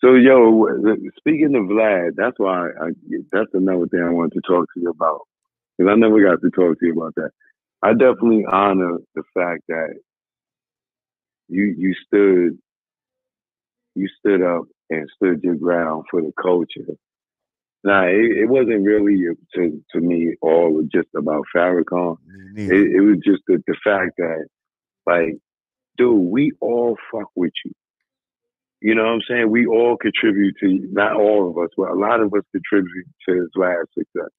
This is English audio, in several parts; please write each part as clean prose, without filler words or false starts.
So, yo, speaking of Vlad, that's why that's another thing I wanted to talk to you about because I never got to talk to you about that. I definitely honor the fact that you stood up and stood your ground for the culture. Nah, it wasn't really to me all just about Farrakhan. It was just the fact that, like, dude, we all fuck with you. You know what I'm saying? We all contribute to, not all of us, but a lot of us contribute to his last success.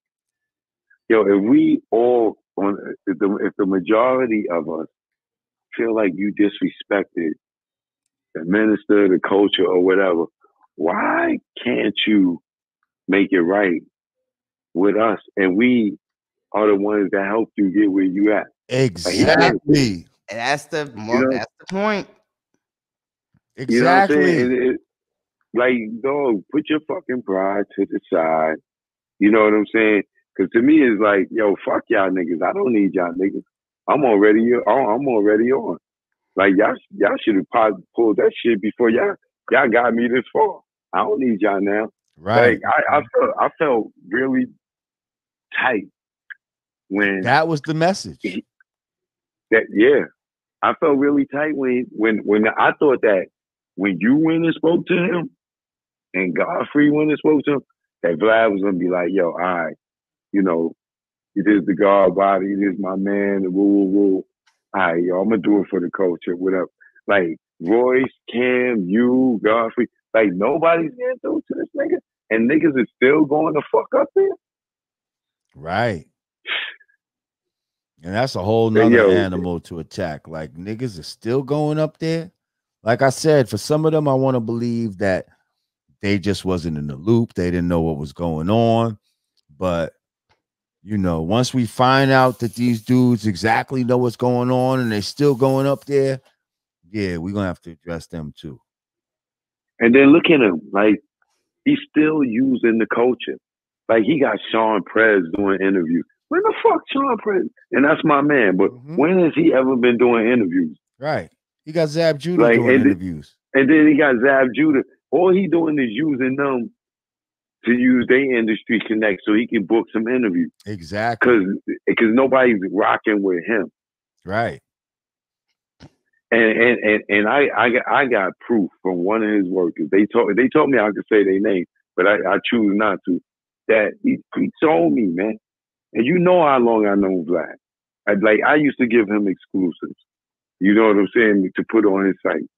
Yo, if we all, if the majority of us feel like you disrespected the minister, the culture, or whatever, why can't you make it right with us? And we are the ones that helped you get where you at. Exactly. That's the point. Exactly. You know what I'm saying? Like, dog, put your fucking pride to the side. You know what I'm saying? Because to me, it's like, yo, fuck y'all niggas. I don't need y'all niggas. I'm already on. Like, y'all should have pulled that shit before y'all got me this far. I don't need y'all now. Right. Like, I felt really tight when that was the message. I felt really tight when I thought that when you went and spoke to him and Godfrey went and spoke to him, that Vlad was gonna be like, yo, all right, you know, it is the God body, it is my man, the woo. All right, yo, I'm gonna do it for the culture, whatever. Like Royce, Cam, you, Godfrey, like nobody's gonna do it to this nigga. And niggas is still going to fuck up there. Right. And that's a whole nother animal to attack. Like niggas are still going up there. Like I said, for some of them, I want to believe that they just wasn't in the loop. They didn't know what was going on. But, you know, once we find out that these dudes exactly know what's going on and they're still going up there, yeah, we're going to have to address them too. And then look at him. Like, he's still using the culture. Like, he got Sean Prez doing interviews. When the fuck Sean Prez? And that's my man. But when has he ever been doing interviews? Right. He got Zab Judah doing interviews. And then he got Zab Judah. All he doing is using them to use their industry connect so he can book some interviews. Exactly. Because nobody's rocking with him. Right. And I got proof from one of his workers. They told me I could say their name, but I choose not to. That he told me, man. And you know how long I know Vlad. I used to give him exclusives. You know what I'm saying? To put on his site.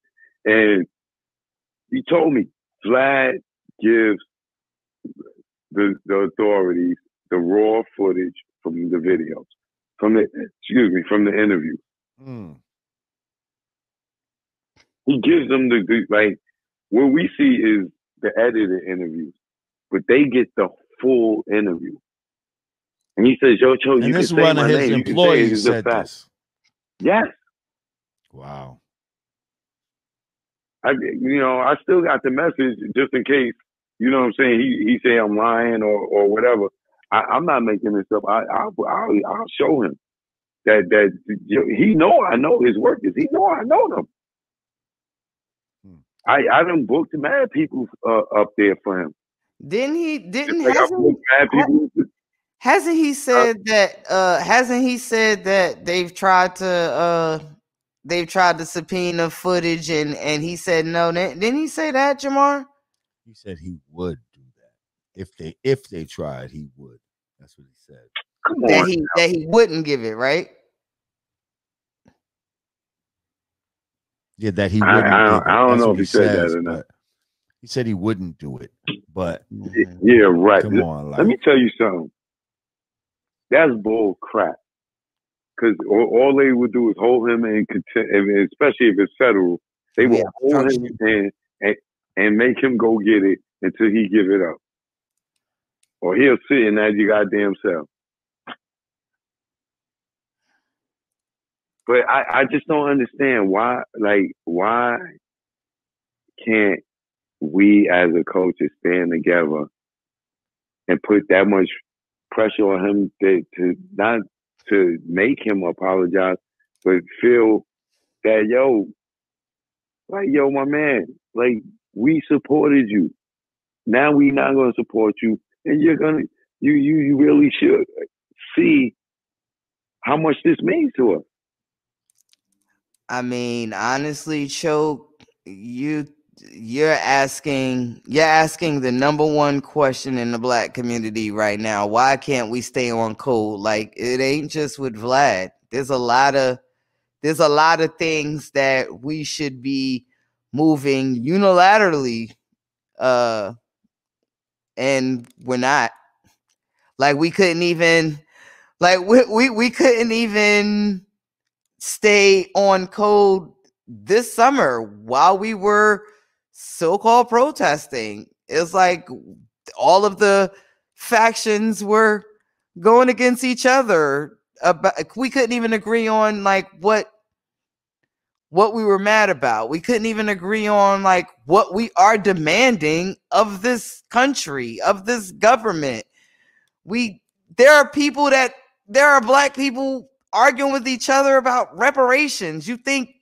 And he told me Vlad gives the authorities the raw footage from the videos, from the interview. He gives them what we see is the edited interviews, but they get the full interview. And he says, yo, Cho, you can say my name. His employees said this. Yes. Wow. I still got the message just in case, you know what I'm saying? He say I'm lying or whatever. I'm not making this up. I'll show him that he know I know his workers. He know I know them. I done booked mad people up there for him. Hasn't he said that they've tried to subpoena footage and he said no? Didn't he say that, Jamar? He said he would do that. If they tried, he would. That's what he said. Come on. That he wouldn't give it, right? Yeah, that he wouldn't. I don't know if he said that or not. He said he wouldn't do it, but yeah, right. Come on, let me tell you something. That's bull crap. Because all they would do is hold him in contempt, especially if it's federal. They will hold him and make him go get it until he give it up, or he'll sit in that goddamn cell. But I just don't understand why can't we as a culture stand together and put that much pressure on him to not to make him apologize, but feel that yo, my man, like we supported you. Now we not going to support you, and you really should see how much this means to us. I mean, honestly, Choke, you're asking the number one question in the black community right now. Why can't we stay on code? Like, it ain't just with Vlad. There's a lot of things that we should be moving unilaterally, and we're not. Like, we couldn't even, like, we couldn't even stay on code this summer while we were so-called protesting. It's like all of the factions were going against each other. We couldn't even agree on like what we were mad about. We couldn't even agree on like what we are demanding of this country, of this government. There are black people arguing with each other about reparations. You think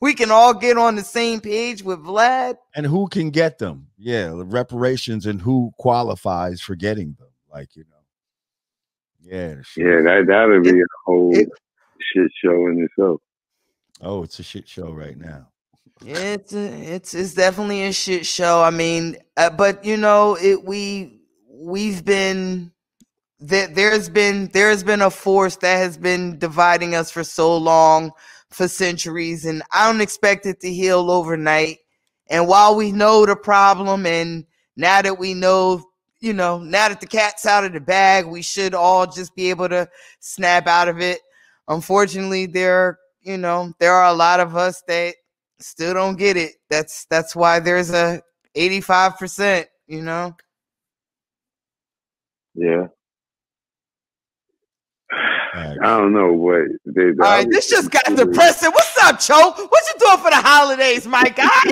we can all get on the same page with Vlad? And who can get them? Yeah, reparations, and who qualifies for getting them? Like, you know. Yeah. That'll be a whole shit show in itself. Oh, it's a shit show right now. It's definitely a shit show. I mean, but you know, we've been there's been a force that has been dividing us for so long, for centuries, and I don't expect it to heal overnight. And while we know the problem, and now that we know, you know, now that the cat's out of the bag, we should all just be able to snap out of it. Unfortunately, there are a lot of us that still don't get it. That's why there's a 85%, you know? Yeah. I don't know what. All right, this just got depressing. What's up, Cho? What you doing for the holidays, my guy?